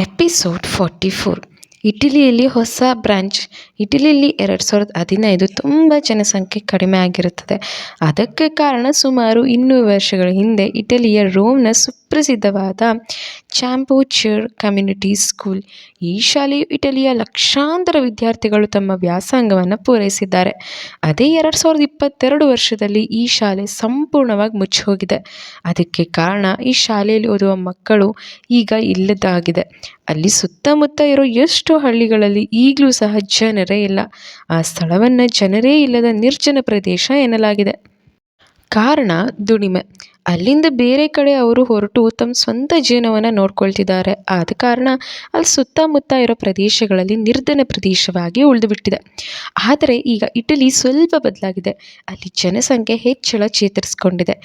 Episode 44. ಇಟಲಿಯಲ್ಲಿ ಹೊಸ branch. ಇಟಲಿಯಲ್ಲಿ 2015 ತುಂಬ ಜನಸಂಖ್ಯೆ ಕಡಿಮೆ ಆಗಿರುತ್ತದೆ. ಅದಕ್ಕೆ ಕಾರಣ ಸುಮಾರು 200 ವರ್ಷಗಳ ಹಿಂದೆ ಇಟಲಿಯ ರೋಮ್ನ ಸುಪ್ರಸಿದ್ಧವಾದ ಚಾಂಪೋಚರ್ ಕಮ್ಯುನಿಟಿ ಸ್ಕೂಲ್. ಈ ಶಾಲೆಯು ಇಟಲಿಯ ಲಕ್ಷಾಂತರ ವಿದ್ಯಾರ್ಥಿಗಳು ತಮ್ಮ ವ್ಯಾಸಂಗವನ್ನು ಪೂರೈಸಿದ್ದಾರೆ. ಅದೇ 2022 ವರ್ಷದಲ್ಲಿ ಈ ಶಾಲೆ ಸಂಪೂರ್ಣವಾಗಿ ಮುಚ್ಚಿಹೋಗಿದೆ. ಅದಕ್ಕೆ ಕಾರಣ ಈ ಶಾಲೆಯಲ್ಲಿ ಓದುವ ಮಕ್ಕಳು ಈಗ ಇಲ್ಲದಾಗಿದೆ. ಅಲ್ಲಿ ಸುತ್ತಮುತ್ತ ಇರೋ ಎಷ್ಟೋ ಹಳ್ಳಿಗಳಲ್ಲಿ ಈಗಲೂ ಸಹ ಜನರೇ ಇಲ್ಲ. ಆ ಸ್ಥಳವನ್ನು ಜನರೇ ಇಲ್ಲದ ನಿರ್ಜನ ಪ್ರದೇಶ ಎನ್ನಲಾಗಿದೆ. ಕಾರಣ ದುಡಿಮೆ. ಅಲ್ಲಿಂದ ಬೇರೆ ಕಡೆ ಅವರು ಹೊರಟು ತಮ್ಮ ಸ್ವಂತ ಜೀವನವನ್ನು ನೋಡ್ಕೊಳ್ತಿದ್ದಾರೆ. ಆದ ಕಾರಣ ಅಲ್ಲಿ ಸುತ್ತಮುತ್ತ ಇರೋ ಪ್ರದೇಶಗಳಲ್ಲಿ ನಿರ್ಧನ ಪ್ರದೇಶವಾಗಿ ಉಳಿದುಬಿಟ್ಟಿದೆ. ಆದರೆ ಈಗ ಇಟಲಿ ಸ್ವಲ್ಪ ಬದಲಾಗಿದೆ. ಅಲ್ಲಿ ಜನಸಂಖ್ಯೆ ಹೆಚ್ಚಳ ಚೇತರಿಸ್ಕೊಂಡಿದೆ.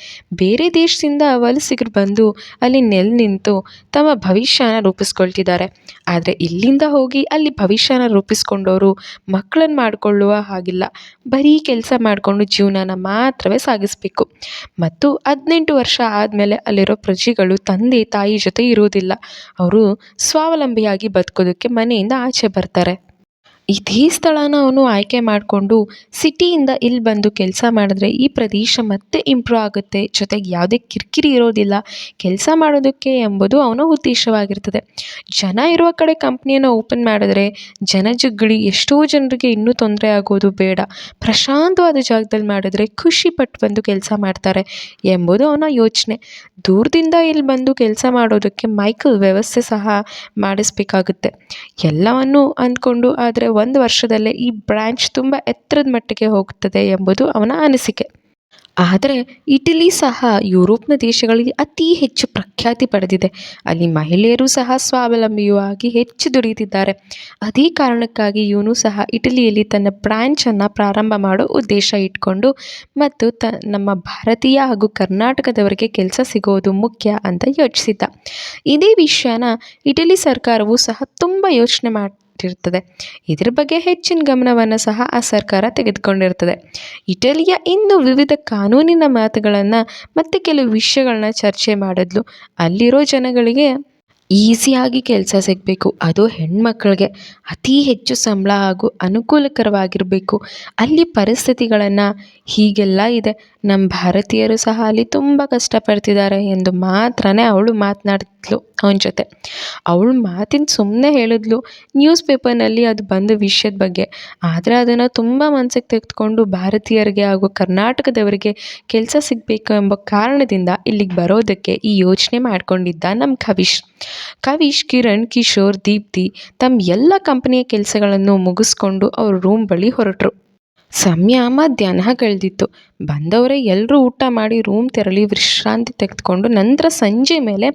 ಬೇರೆ ದೇಶದಿಂದ ವಲಸಿಗರು ಬಂದು ಅಲ್ಲಿ ನೆಲೆ ನಿಂತು ತಮ್ಮ ಭವಿಷ್ಯನ ರೂಪಿಸ್ಕೊಳ್ತಿದ್ದಾರೆ. ಆದರೆ ಇಲ್ಲಿಂದ ಹೋಗಿ ಅಲ್ಲಿ ಭವಿಷ್ಯನ ರೂಪಿಸ್ಕೊಂಡವರು ಮಕ್ಕಳನ್ನು ಮಾಡಿಕೊಳ್ಳುವ ಹಾಗಿಲ್ಲ. ಬರೀ ಕೆಲಸ ಮಾಡಿಕೊಂಡು ಜೀವನನ ಮಾತ್ರವೇ ಸಾಗಿಸಬೇಕು. ಮತ್ತು 18 ವರ್ಷ ಆದಮೇಲೆ ಅಲ್ಲಿರೋ ಪ್ರಜೆಗಳು ತಂದೆ ತಾಯಿ ಜೊತೆ ಇರುವುದಿಲ್ಲ. ಅವರು ಸ್ವಾವಲಂಬಿಯಾಗಿ ಬದುಕೋದಕ್ಕೆ ಮನೆಯಿಂದ ಆಚೆ ಬರ್ತಾರೆ. ಇದೇ ಸ್ಥಳನ ಅವನು ಆಯ್ಕೆ ಮಾಡಿಕೊಂಡು ಸಿಟಿಯಿಂದ ಇಲ್ಲಿ ಬಂದು ಕೆಲಸ ಮಾಡಿದ್ರೆ ಈ ಪ್ರದೇಶ ಮತ್ತೆ ಇಂಪ್ರೂವ್ ಆಗುತ್ತೆ. ಜೊತೆಗೆ ಯಾವುದೇ ಕಿರಿಕಿರಿ ಇರೋದಿಲ್ಲ ಕೆಲಸ ಮಾಡೋದಕ್ಕೆ ಎಂಬುದು ಅವನ ಉದ್ದೇಶವಾಗಿರ್ತದೆ. ಜನ ಇರುವ ಕಡೆ ಕಂಪ್ನಿಯನ್ನು ಓಪನ್ ಮಾಡಿದ್ರೆ ಜನಜಗ್ಗಳಿ ಎಷ್ಟೋ ಜನರಿಗೆ ಇನ್ನೂ ತೊಂದರೆ ಆಗೋದು ಬೇಡ. ಪ್ರಶಾಂತವಾದ ಜಾಗದಲ್ಲಿ ಮಾಡಿದ್ರೆ ಖುಷಿ ಪಟ್ಟು ಬಂದು ಕೆಲಸ ಮಾಡ್ತಾರೆ ಎಂಬುದು ಅವನ ಯೋಚನೆ. ದೂರದಿಂದ ಇಲ್ಲಿ ಬಂದು ಕೆಲಸ ಮಾಡೋದಕ್ಕೆ ಮೈಕಲ್ ವ್ಯವಸ್ಥೆ ಸಹ ಮಾಡಿಸ್ಬೇಕಾಗುತ್ತೆ. ಎಲ್ಲವನ್ನೂ ಅಂದ್ಕೊಂಡು ಆದರೆ 1 ವರ್ಷದಲ್ಲೇ ಈ ಬ್ರಾಂಚ್ ತುಂಬ ಎತ್ತರದ ಮಟ್ಟಿಗೆ ಹೋಗ್ತದೆ ಎಂಬುದು ಅವನ ಅನಿಸಿಕೆ. ಆದರೆ ಇಟಲಿ ಸಹ ಯುರೋಪ್ನ ದೇಶಗಳಿಗೆ ಅತಿ ಹೆಚ್ಚು ಪ್ರಖ್ಯಾತಿ ಪಡೆದಿದೆ. ಅಲ್ಲಿ ಮಹಿಳೆಯರು ಸಹ ಸ್ವಾವಲಂಬಿಯಾಗಿ ಹೆಚ್ಚು ದುಡಿಯುತ್ತಿದ್ದಾರೆ. ಅದೇ ಕಾರಣಕ್ಕಾಗಿ ಇವನು ಸಹ ಇಟಲಿಯಲ್ಲಿ ತನ್ನ ಬ್ರಾಂಚನ್ನು ಪ್ರಾರಂಭ ಮಾಡೋ ಉದ್ದೇಶ ಇಟ್ಕೊಂಡು ಮತ್ತು ನಮ್ಮ ಭಾರತೀಯ ಹಾಗೂ ಕರ್ನಾಟಕದವರಿಗೆ ಕೆಲಸ ಸಿಗೋದು ಮುಖ್ಯ ಅಂತ ಯೋಚಿಸಿದ್ದ. ಇದೇ ವಿಷಯನ ಇಟಲಿ ಸರ್ಕಾರವು ಸಹ ತುಂಬ ಯೋಚನೆ ಮಾಡಿರ್ತದೆ. ಇದರ ಬಗ್ಗೆ ಹೆಚ್ಚಿನ ಗಮನವನ್ನು ಸಹ ಆ ಸರ್ಕಾರ ತೆಗೆದುಕೊಂಡಿರ್ತದೆ. ಇಟಲಿಯ ಇನ್ನು ವಿವಿಧ ಕಾನೂನಿನ ಮಾತುಗಳನ್ನು ಮತ್ತು ಕೆಲವು ವಿಷಯಗಳನ್ನ ಚರ್ಚೆ ಮಾಡಿದ್ಲು. ಅಲ್ಲಿರೋ ಜನಗಳಿಗೆ ಈಸಿಯಾಗಿ ಕೆಲಸ ಸಿಗಬೇಕು, ಅದು ಹೆಣ್ಮಕ್ಳಿಗೆ ಅತಿ ಹೆಚ್ಚು ಸಂಬಳ ಹಾಗೂ ಅನುಕೂಲಕರವಾಗಿರಬೇಕು. ಅಲ್ಲಿ ಪರಿಸ್ಥಿತಿಗಳನ್ನು ಹೀಗೆಲ್ಲ ಇದೆ, ನಮ್ಮ ಭಾರತೀಯರು ಸಹ ಅಲ್ಲಿ ತುಂಬ ಕಷ್ಟಪಡ್ತಿದ್ದಾರೆ ಎಂದು ಮಾತ್ರನೇ ಅವಳು ಮಾತನಾಡಿದ್ಲು ಅವನ ಜೊತೆ. ಅವಳು ಮಾತಿನ ಸುಮ್ಮನೆ ಹೇಳಿದ್ಲು ನ್ಯೂಸ್ ಪೇಪರ್ನಲ್ಲಿ ಅದು ಬಂದ ವಿಷಯದ ಬಗ್ಗೆ. ಆದರೆ ಅದನ್ನು ತುಂಬ ಮನಸ್ಸಿಗೆ ತೆಗೆದುಕೊಂಡು ಭಾರತೀಯರಿಗೆ ಹಾಗೂ ಕರ್ನಾಟಕದವರಿಗೆ ಕೆಲಸ ಸಿಗಬೇಕು ಎಂಬ ಕಾರಣದಿಂದ ಇಲ್ಲಿಗೆ ಬರೋದಕ್ಕೆ ಈ ಯೋಚನೆ ಮಾಡಿಕೊಂಡಿದ್ದ ನಮ್ಮ ಕವಿಶ್, ಕಿರಣ್, ಕಿಶೋರ್, ದೀಪ್ತಿ ತಮ್ಮ ಎಲ್ಲ ಕಂಪನಿಯ ಕೆಲಸಗಳನ್ನು ಮುಗಿಸ್ಕೊಂಡು ಅವ್ರ ರೂಮ್ ಬಳಿ ಹೊರಟರು. ಸಮಯ ಮಧ್ಯಾಹ್ನ ಕಳೆದಿತ್ತು. ಬಂದವರೇ ಎಲ್ಲರೂ ಊಟ ಮಾಡಿ ರೂಮ್ ತೆರಳಿ ವಿಶ್ರಾಂತಿ ತೆಗೆದುಕೊಂಡು ನಂತರ ಸಂಜೆ ಮೇಲೆ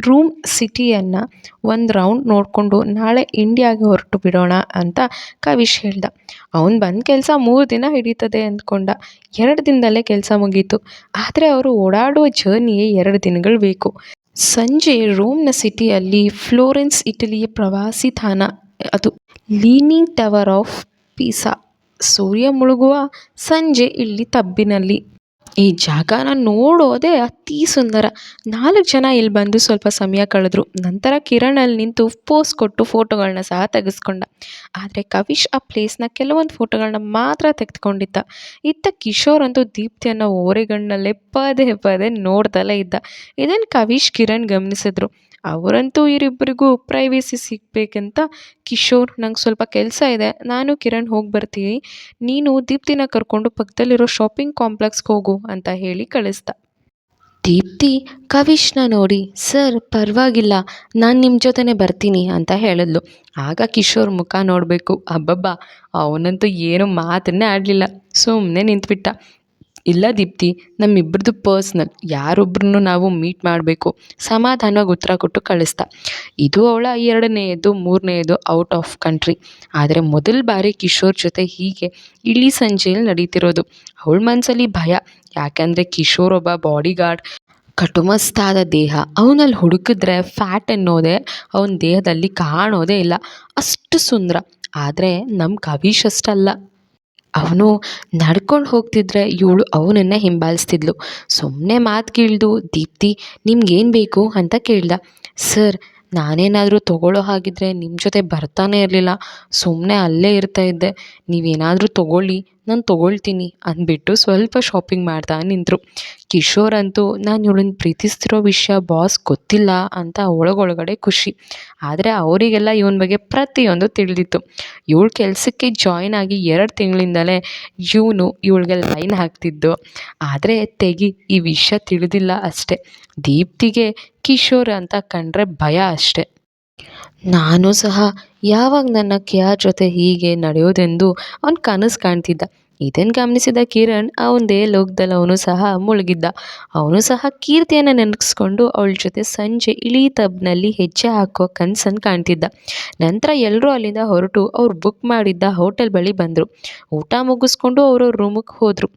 ರೂಮ್ ಸಿಟಿಯನ್ನು ಒಂದು ರೌಂಡ್ ನೋಡಿಕೊಂಡು ನಾಳೆ ಇಂಡಿಯಾಗೆ ಹೊರಟು ಬಿಡೋಣ ಅಂತ ಕವಿಶ್ ಹೇಳ್ದ. ಅವನು ಬಂದ ಕೆಲಸ 3 ದಿನ ಹಿಡಿತದೆ ಅಂದ್ಕೊಂಡ. 2 ದಿನದಲ್ಲೇ ಕೆಲಸ ಮುಗೀತು. ಆದರೆ ಅವರು ಓಡಾಡುವ ಜರ್ನಿಯೇ 2 ದಿನಗಳು ಬೇಕು. ಸಂಜೆ ರೋಮ್ನ ಸಿಟಿಯಲ್ಲಿ ಫ್ಲೋರೆನ್ಸ್ ಇಟಲಿಯ ಪ್ರವಾಸಿ ತಾಣ. ಅದು ಲೀನಿಂಗ್ ಟವರ್ ಆಫ್ ಪೀಸಾ. ಸೂರ್ಯ ಮುಳುಗುವ ಸಂಜೆ ಇಲ್ಲಿ ತಬ್ಬಿನಲ್ಲಿ ಈ ಜಾಗನ ನೋಡೋದೇ ಅತಿ ಸುಂದರ. 4 ಜನ ಇಲ್ಲಿ ಬಂದು ಸ್ವಲ್ಪ ಸಮಯ ಕಳೆದ್ರು. ನಂತರ ಕಿರಣ್ ಅಲ್ಲಿ ನಿಂತು ಪೋಸ್ ಕೊಟ್ಟು ಫೋಟೋಗಳನ್ನ ಸಹ ತೆಗೆಸ್ಕೊಂಡ. ಆದರೆ ಕವಿಶ್ ಆ ಪ್ಲೇಸ್ನ ಕೆಲವೊಂದು ಫೋಟೋಗಳನ್ನ ಮಾತ್ರ ತೆಗೆದುಕೊಂಡಿದ್ದ. ಇತ್ತ ಕಿಶೋರ್ ಅಂತೂ ದೀಪ್ತಿಯನ್ನು ಓರೆಗಣ್ಣಲ್ಲೇ ಪದೇ ಪದೇ ನೋಡ್ದಲೇ ಇದ್ದ. ಇದನ್ನು ಕವಿಶ್, ಕಿರಣ್ ಗಮನಿಸಿದ್ರು. ಅವರಂತೂ ಇವರಿಬ್ಬರಿಗೂ ಪ್ರೈವೇಸಿ ಸಿಗಬೇಕಂತ ಕಿಶೋರ್, ನಂಗೆ ಸ್ವಲ್ಪ ಕೆಲಸ ಇದೆ, ನಾನು ಕಿರಣ್ ಹೋಗಿ ಬರ್ತೀವಿ, ನೀನು ದೀಪ್ತಿನ ಕರ್ಕೊಂಡು ಪಕ್ಕದಲ್ಲಿರೋ ಶಾಪಿಂಗ್ ಕಾಂಪ್ಲೆಕ್ಸ್ಗೆ ಹೋಗು ಅಂತ ಹೇಳಿ ಕಳಿಸ್ದ. ದೀಪ್ತಿ ಕವಿಶ್ನ ನೋಡಿ, ಸರ್ ಪರವಾಗಿಲ್ಲ, ನಾನು ನಿಮ್ಮ ಜೊತೆನೇ ಬರ್ತೀನಿ ಅಂತ ಹೇಳಿದ್ಲು. ಆಗ ಕಿಶೋರ್ ಮುಖ ನೋಡಬೇಕು, ಅಬ್ಬಬ್ಬಾ ಅವನಂತೂ ಏನು ಮಾತನ್ನೇ ಆಡಲಿಲ್ಲ, ಸುಮ್ಮನೆ ನಿಂತ್ಬಿಟ್ಟ. ಇಲ್ಲ ದೀಪ್ತಿ, ನಮ್ಮಿಬ್ಬರದು ಪರ್ಸ್ನಲ್, ಯಾರೊಬ್ಬರನ್ನು ನಾವು ಮೀಟ್ ಮಾಡಬೇಕು, ಸಮಾಧಾನವಾಗಿ ಉತ್ತರ ಕೊಟ್ಟು ಕಳಿಸ್ದ. ಇದು ಅವಳ 2ನೇಯದು 3ನೇಯದು ಔಟ್ ಆಫ್ ಕಂಟ್ರಿ. ಆದರೆ ಮೊದಲ ಬಾರಿ ಕಿಶೋರ್ ಜೊತೆ ಹೀಗೆ ಇಳಿ ಸಂಜೆಯಲ್ಲಿ ನಡೀತಿರೋದು. ಅವಳ ಮನಸ್ಸಲ್ಲಿ ಭಯ. ಯಾಕೆಂದರೆ ಕಿಶೋರ್ ಒಬ್ಬ ಬಾಡಿಗಾರ್ಡ್, ಕಟುಮಸ್ತಾದ ದೇಹ. ಅವನಲ್ಲಿ ಹುಡುಕಿದ್ರೆ ಫ್ಯಾಟ್ ಅನ್ನೋದೇ ಅವನ ದೇಹದಲ್ಲಿ ಕಾಣೋದೇ ಇಲ್ಲ, ಅಷ್ಟು ಸುಂದರ. ಆದರೆ ನಮ್ಮ ಕವಿಶ್ ಅಷ್ಟಲ್ಲ. ಅವನು ನಡ್ಕೊಂಡು ಹೋಗ್ತಿದ್ರೆ ಇವಳು ಅವನನ್ನು ಹಿಂಬಾಲಿಸ್ತಿದ್ಲು. ಸುಮ್ಮನೆ ಮಾತು ಕೇಳಿದು, ದೀಪ್ತಿ ನಿಮ್ಗೇನು ಬೇಕು ಅಂತ ಕೇಳ್ದ. ಸರ್, ನಾನೇನಾದರೂ ತೊಗೊಳ್ಳೋ ಹಾಗಿದ್ರೆ ನಿಮ್ಮ ಜೊತೆ ಬರ್ತಾನೆ ಇರಲಿಲ್ಲ, ಸುಮ್ಮನೆ ಅಲ್ಲೇ ಇರ್ತಾ ಇದ್ದೆ. ನೀವೇನಾದರೂ ತೊಗೊಳ್ಳಿ, ನಾನು ತೊಗೊಳ್ತೀನಿ ಅಂದ್ಬಿಟ್ಟು ಸ್ವಲ್ಪ ಶಾಪಿಂಗ್ ಮಾಡ್ತಾ ನಿಂತರು. ಕಿಶೋರ್ ಅಂತೂ ನಾನು ಇವಳನ್ನ ಪ್ರೀತಿಸ್ತಿರೋ ವಿಷಯ ಬಾಸ್ ಗೊತ್ತಿಲ್ಲ ಅಂತ ಒಳಗೊಳಗಡೆ ಖುಷಿ. ಆದರೆ ಅವರಿಗೆಲ್ಲ ಇವನ ಬಗ್ಗೆ ಪ್ರತಿಯೊಂದು ತಿಳಿದಿತ್ತು. ಇವಳು ಕೆಲಸಕ್ಕೆ ಜಾಯ್ನ್ ಆಗಿ 2 ತಿಂಗಳಿಂದಲೇ ಇವನು ಇವಳಿಗೆ ಲೈನ್ ಹಾಕ್ತಿದ್ದು. ಆದರೆ ತೆಗಿ, ಈ ವಿಷಯ ತಿಳಿದಿಲ್ಲ ಅಷ್ಟೆ. ದೀಪ್ತಿಗೆ ಕಿಶೋರ್ ಅಂತ ಕಂಡ್ರೆ ಭಯ ಅಷ್ಟೆ. ನಾನು ಸಹ ಯಾವಾಗ ನನ್ನ ಕೆಆರ್ ಜೊತೆ ಹೀಗೆ ನಡೆಯೋದೆಂದು ಅವನು ಕನಸು ಕಾಣ್ತಿದ್ದ. ಇದನ್ನು ಗಮನಿಸಿದ ಕಿರಣ್ ಅವನದೇ ಲೋಕದಲ್ಲಿ ಅವನು ಸಹ ಮುಳುಗಿದ್ದ. ಅವನು ಸಹ ಕೀರ್ತಿಯನ್ನು ನೆನೆಸ್ಕೊಂಡು ಅವಳ ಜೊತೆ ಸಂಜೆ ಇಳಿ ತಬ್ನಲ್ಲಿ ಹೆಜ್ಜೆ ಹಾಕೋ ಕನಸನ್ನು ಕಾಣ್ತಿದ್ದ. ನಂತರ ಎಲ್ಲರೂ ಅಲ್ಲಿಂದ ಹೊರಟು ಅವ್ರು ಬುಕ್ ಮಾಡಿದ್ದ ಹೋಟೆಲ್ ಬಳಿ ಬಂದರು. ಊಟ ಮುಗಿಸ್ಕೊಂಡು ಅವ್ರವ್ರ ರೂಮಿಗೆ ಹೋದರು.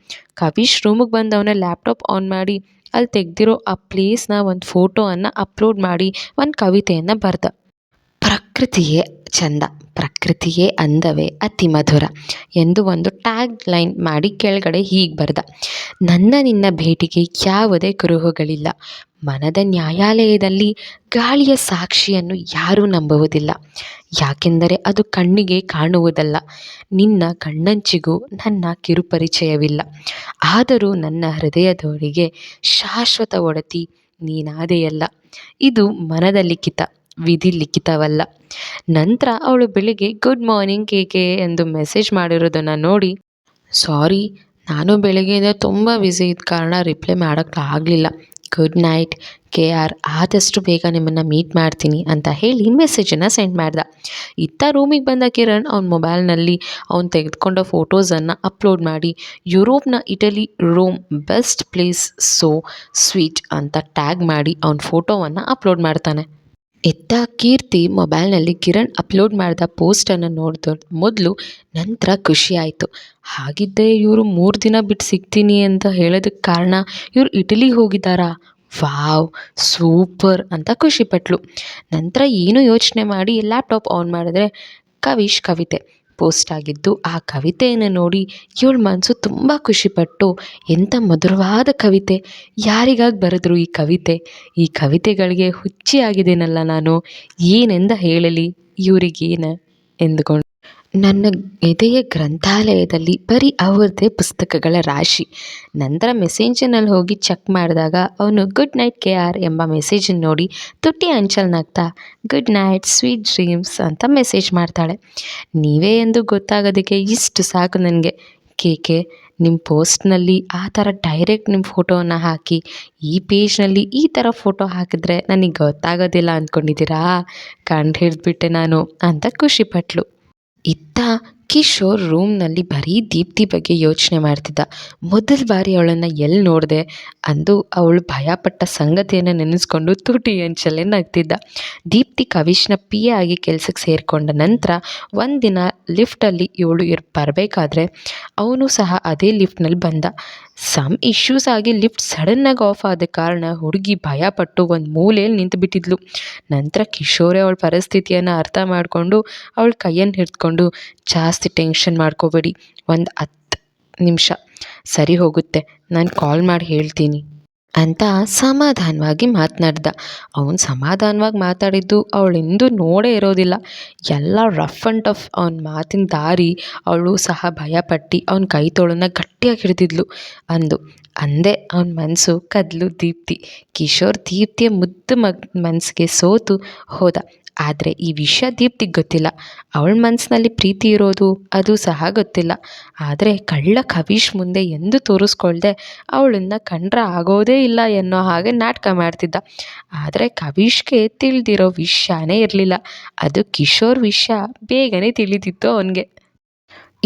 ಕವಿಶ್ ರೂಮಿಗೆ ಬಂದು ಅವನ ಲ್ಯಾಪ್ಟಾಪ್ ಆನ್ ಮಾಡಿ ಅಲ್ಲಿ ತೆಗೆದಿರೋ ಆ ಪ್ಲೇಸ್ನ ಒಂದು ಫೋಟೋವನ್ನು ಅಪ್ಲೋಡ್ ಮಾಡಿ ಒಂದು ಕವಿತೆಯನ್ನು ಬರೆದ. ಪ್ರಕೃತಿಯೇ ಚಂದ, ಪ್ರಕೃತಿಯೇ ಅಂದವೇ ಅತಿ ಮಧುರ ಎಂದು ಒಂದು ಟ್ಯಾಗ್ ಲೈನ್ ಮಾಡಿ ಕೆಳಗಡೆ ಹೀಗೆ ಬರೆದ. ನನ್ನ ನಿನ್ನ ಭೇಟಿಗೆ ಯಾವುದೇ ಕುರುಹುಗಳಿಲ್ಲ. ಮನದ ನ್ಯಾಯಾಲಯದಲ್ಲಿ ಗಾಳಿಯ ಸಾಕ್ಷಿಯನ್ನು ಯಾರೂ ನಂಬುವುದಿಲ್ಲ, ಯಾಕೆಂದರೆ ಅದು ಕಣ್ಣಿಗೆ ಕಾಣುವುದಲ್ಲ. ನಿನ್ನ ಕಣ್ಣಂಚಿಗೂ ನನ್ನ ಕಿರುಪರಿಚಯವಿಲ್ಲ. ಆದರೂ ನನ್ನ ಹೃದಯದೊಳಗೆ ಶಾಶ್ವತ ಒಡತಿ ನೀನಾದೆಯಲ್ಲ. ಇದು ಮನದ ಲಿಖಿತ, ವಿಧಿ ಲಿಖಿತವಲ್ಲ. ನಂತರ ಅವಳು ಬೆಳಿಗ್ಗೆ ಗುಡ್ ಮಾರ್ನಿಂಗ್ ಕೇಕೆ ಎಂದು ಮೆಸೇಜ್ ಮಾಡಿರೋದನ್ನು ನೋಡಿ, ಸಾರಿ, ನಾನು ಬೆಳಗ್ಗೆಯಿಂದ ತುಂಬ ಬ್ಯುಸಿ ಇದ್ದ ಕಾರಣ ರಿಪ್ಲೈ ಮಾಡೋಕ್ಕಾಗಲಿಲ್ಲ. ಗುಡ್ ನೈಟ್ KR, ಆದಷ್ಟು ಬೇಗ ನಿಮ್ಮನ್ನು ಮೀಟ್ ಮಾಡ್ತೀನಿ ಅಂತ ಹೇಳಿ ಮೆಸೇಜನ್ನು ಸೆಂಡ್ ಮಾಡ್ದ. ಇತ್ತ ರೂಮಿಗೆ ಬಂದ ಕಿರಣ್ ಅವನ ಮೊಬೈಲ್ನಲ್ಲಿ ಅವ್ನು ತೆಗೆದುಕೊಂಡ ಫೋಟೋಸನ್ನು ಅಪ್ಲೋಡ್ ಮಾಡಿ ಯುರೋಪ್ನ Italy Rome best place so sweet ಅಂತ ಟ್ಯಾಗ್ ಮಾಡಿ ಅವನ ಫೋಟೋವನ್ನು ಅಪ್ಲೋಡ್ ಮಾಡ್ತಾನೆ. ಇತ್ತ ಕೀರ್ತಿ ಮೊಬೈಲ್ನಲ್ಲಿ ಕಿರಣ್ ಅಪ್ಲೋಡ್ ಮಾಡಿದ ಪೋಸ್ಟನ್ನು ನೋಡಿದ ಮೊದಲು, ನಂತರ ಖುಷಿ ಆಯಿತು. ಹಾಗಿದ್ದರೆ ಇವರು 3 ದಿನ ಬಿಟ್ಟು ಸಿಗ್ತೀನಿ ಅಂತ ಹೇಳೋದಕ್ಕೆ ಕಾರಣ ಇವರು ಇಟಲಿಗೆ ಹೋಗಿದ್ದಾರಾ? ವಾವ್, ಸೂಪರ್ ಅಂತ ಖುಷಿಪಟ್ಲು. ನಂತರ ಏನು ಯೋಚನೆ ಮಾಡಿ ಲ್ಯಾಪ್ಟಾಪ್ ಆನ್ ಮಾಡಿದ್ರೆ ಕವಿಶ್ ಕವಿತೆ ಪೋಸ್ಟ್ ಆಗಿದ್ದು. ಆ ಕವಿತೆಯನ್ನು ನೋಡಿ ಇವಳ ಮನಸ್ಸು ತುಂಬ ಖುಷಿಪಟ್ಟು, ಎಂಥ ಮಧುರವಾದ ಕವಿತೆ, ಯಾರಿಗಾಗಿ ಬರೆದ್ರು ಈ ಕವಿತೆ, ಈ ಕವಿತೆಗಳಿಗೆ ಹುಚ್ಚಿ ಆಗಿದ್ದೇನಲ್ಲ ನಾನು, ಏನೆಂದ ಹೇಳಲಿ ಇವರಿಗೇನು ಎಂದುಕೊಂಡು ನನ್ನ ಎದೆಯ ಗ್ರಂಥಾಲಯದಲ್ಲಿ ಬರೀ ಅವ್ರದ್ದೇ ಪುಸ್ತಕಗಳ ರಾಶಿ. ನಂತರ ಮೆಸೇಂಜರ್ನಲ್ಲಿ ಹೋಗಿ ಚೆಕ್ ಮಾಡಿದಾಗ ಅವನು ಗುಡ್ ನೈಟ್ KR ಎಂಬ ಮೆಸೇಜನ್ನು ನೋಡಿ ತುಟಿ ಅಂಚಲ್ಲಿ ನಗ್ತಾ ಗುಡ್ ನೈಟ್ ಸ್ವೀಟ್ ಡ್ರೀಮ್ಸ್ ಅಂತ ಮೆಸೇಜ್ ಮಾಡ್ತಾಳೆ. ನೀವೇ ಎಂದು ಗೊತ್ತಾಗೋದಕ್ಕೆ ಇಷ್ಟು ಸಾಕು ನನಗೆ. ಕೇಕೆ, ನಿಮ್ಮ ಪೋಸ್ಟ್ನಲ್ಲಿ ಆ ಥರ ಡೈರೆಕ್ಟ್ ನಿಮ್ಮ ಫೋಟೋವನ್ನು ಹಾಕಿ ಈ ಪೇಜ್ನಲ್ಲಿ ಈ ಥರ ಫೋಟೋ ಹಾಕಿದ್ರೆ ನನಗೆ ಗೊತ್ತಾಗೋದಿಲ್ಲ ಅಂದ್ಕೊಂಡಿದ್ದೀರಾ? ಕಂಡು ಹಿಡಿದ್ಬಿಟ್ಟೆ ನಾನು ಅಂತ ಖುಷಿಪಟ್ಲು. ಇತ್ತ ಕಿಶೋರ್ ರೂಮ್ನಲ್ಲಿ ಬರೀ ದೀಪ್ತಿ ಬಗ್ಗೆ ಯೋಚನೆ ಮಾಡ್ತಿದ್ದ. ಮೊದಲ ಬಾರಿ ಅವಳನ್ನು ಎಲ್ಲಿ ನೋಡಿದೆ ಅಂದು ಅವಳು ಭಯಪಟ್ಟ ಸಂಗತಿಯನ್ನು ನೆನೆಸ್ಕೊಂಡು ತುಟಿ ಅಂಚಲ್ಲೇ ನಗ್ತಿದ್ದ. ದೀಪ್ತಿ ಕವಿಶ್ನ PA ಆಗಿ ಕೆಲಸಕ್ಕೆ ಸೇರಿಕೊಂಡ ನಂತರ ಒಂದಿನ ಲಿಫ್ಟಲ್ಲಿ ಇವಳು ಬರಬೇಕಾದ್ರೆ ಅವನು ಸಹ ಅದೇ ಲಿಫ್ಟ್ನಲ್ಲಿ ಬಂದ. ಸಮ್ ಇಶ್ಯೂಸ್ ಆಗಿ ಲಿಫ್ಟ್ ಸಡನ್ನಾಗಿ ಆಫ್ ಆದ ಕಾರಣ ಹುಡುಗಿ ಭಯಪಟ್ಟು ಒಂದು ಮೂಲೆಯಲ್ಲಿ ನಿಂತುಬಿಟ್ಟಿದ್ಲು. ನಂತರ ಕಿಶೋರೇ ಅವಳ ಪರಿಸ್ಥಿತಿಯನ್ನು ಅರ್ಥ ಮಾಡಿಕೊಂಡು ಅವಳ ಕೈಯನ್ನು ಹಿಡ್ಕೊಂಡು, ಜಾಸ್ತಿ ಟೆನ್ಷನ್ ಮಾಡ್ಕೋಬೇಡಿ, ಒಂದು 10 ನಿಮಿಷ ಸರಿ ಹೋಗುತ್ತೆ, ನಾನು ಕಾಲ್ ಮಾಡಿ ಹೇಳ್ತೀನಿ ಅಂತ ಸಮಾಧಾನವಾಗಿ ಮಾತನಾಡ್ದ. ಅವನು ಸಮಾಧಾನವಾಗಿ ಮಾತಾಡಿದ್ದು ಅವಳೆಂದೂ ನೋಡೇ ಇರೋದಿಲ್ಲ. ಎಲ್ಲ ರಫ್ ಆ್ಯಂಡ್ ಟಫ್ ಅವನ ಮಾತಿನ ದಾರಿ. ಅವಳು ಸಹ ಭಯಪಟ್ಟು ಅವನ ಕೈ ತೋಳನ್ನು ಗಟ್ಟಿಯಾಗಿ ಹಿಡಿದಿದ್ಲು. ಅಂದೇ ಅವನ ಮನಸ್ಸು ಕದ್ಲು ದೀಪ್ತಿ. ಕಿಶೋರ್ ದೀಪ್ತಿಯ ಮುದ್ದು ಮನಸ್ಸಿಗೆ ಸೋತು ಹೋದ. ಆದರೆ ಈ ವಿಷಯ ದೀಪ್ತಿಗೆ ಗೊತ್ತಿಲ್ಲ. ಅವಳ ಮನಸ್ಸಿನಲ್ಲಿ ಪ್ರೀತಿ ಇರೋದು ಅದು ಸಹ ಗೊತ್ತಿಲ್ಲ. ಆದರೆ ಕಳ್ಳ ಕವಿಶ್ ಮುಂದೆ ಎಂದು ತೋರಿಸ್ಕೊಳ್ದೆ ಅವಳನ್ನು ಕಂಡ್ರೆ ಆಗೋದೇ ಇಲ್ಲ ಎನ್ನೋ ಹಾಗೆ ನಾಟಕ ಮಾಡ್ತಿದ್ದ. ಆದರೆ ಕವಿಶ್ಗೆ ತಿಳಿದಿರೋ ವಿಷಯನೇ ಇರಲಿಲ್ಲ. ಅದು ಕಿಶೋರ್ ವಿಷಯ ಬೇಗನೆ ತಿಳಿದಿತ್ತು ಅವನಿಗೆ.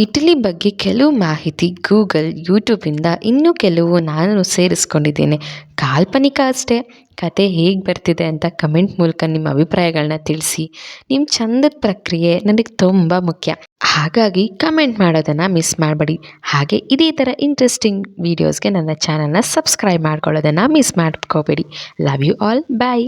ಇಟಲಿ ಬಗ್ಗೆ ಕೆಲವು ಮಾಹಿತಿ ಗೂಗಲ್, ಯೂಟ್ಯೂಬಿಂದ ಇನ್ನೂ ಕೆಲವು ನಾನು ಸೇರಿಸ್ಕೊಂಡಿದ್ದೇನೆ. ಕಾಲ್ಪನಿಕ ಅಷ್ಟೇ. ಕತೆ ಹೇಗೆ ಬರ್ತಿದೆ ಅಂತ ಕಮೆಂಟ್ ಮೂಲಕ ನಿಮ್ಮ ಅಭಿಪ್ರಾಯಗಳನ್ನ ತಿಳಿಸಿ. ನಿಮ್ಮ ಚಂದದ ಪ್ರಕ್ರಿಯೆ ನನಗೆ ತುಂಬ ಮುಖ್ಯ. ಹಾಗಾಗಿ ಕಮೆಂಟ್ ಮಾಡೋದನ್ನು ಮಿಸ್ ಮಾಡಬೇಡಿ. ಹಾಗೆ ಇದೇ ಥರ ಇಂಟ್ರೆಸ್ಟಿಂಗ್ ವೀಡಿಯೋಸ್ಗೆ ನನ್ನ ಚಾನಲ್ನ ಸಬ್ಸ್ಕ್ರೈಬ್ ಮಾಡ್ಕೊಳ್ಳೋದನ್ನು ಮಿಸ್ ಮಾಡ್ಕೋಬೇಡಿ. Love you all, bye.